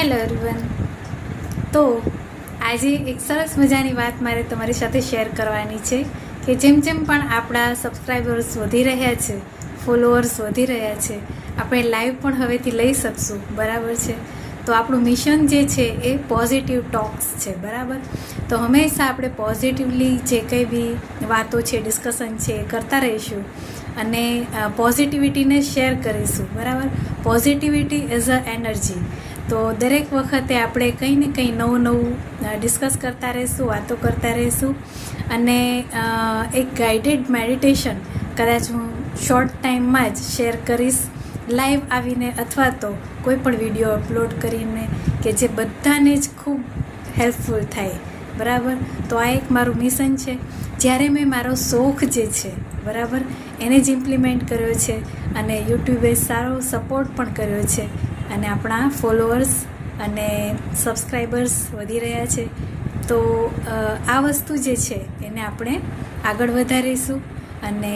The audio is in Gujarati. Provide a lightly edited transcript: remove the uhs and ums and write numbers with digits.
Hello everyone. તો આજે એક સરસ મજાની વાત મારે તમારી સાથે શેર કરવાની છે કે જેમ જેમ પણ આપણા સબસ્ક્રાઈબર્સ વધી રહ્યા છે, ફોલોઅર્સ વધી રહ્યા છે, આપણે લાઈવ પણ હવેથી લઈ શકશું. બરાબર છે. તો આપણું મિશન જે છે એ પોઝિટિવ ટોક્સ છે. બરાબર. તો હંમેશા આપણે પોઝિટિવલી જે કંઈ બી વાતો છે, ડિસ્કશન છે એ કરતા રહીશું અને પોઝિટિવિટીને શેર કરીશું. બરાબર. Positivity is a energy. તો દરેક વખતે આપણે કંઈ ને કંઈ નવું ડિસ્કસ કરતા રહીશું, વાતો કરતા રહીશું. અને એક ગાઈડેડ મેડિટેશન કદાચ હું શોર્ટ ટાઈમમાં જ શેર કરીશ લાઈવ આવીને, અથવા તો કોઈ પણ વિડીયો અપલોડ કરીને કે જે બધાને જ ખૂબ હેલ્પફુલ થાય. બરાબર. તો આ એક મારું મિશન છે. જ્યારે મેં મારો શોખ જે છે, બરાબર, એને જ ઇમ્પ્લિમેન્ટ કર્યો છે અને યુટ્યુબે સારો સપોર્ટ પણ કર્યો છે અને આપણા ફોલોઅર્સ અને સબસ્ક્રાઈબર્સ વધી રહ્યા છે. તો આ વસ્તુ જે છે એને આપણે આગળ વધારીશું અને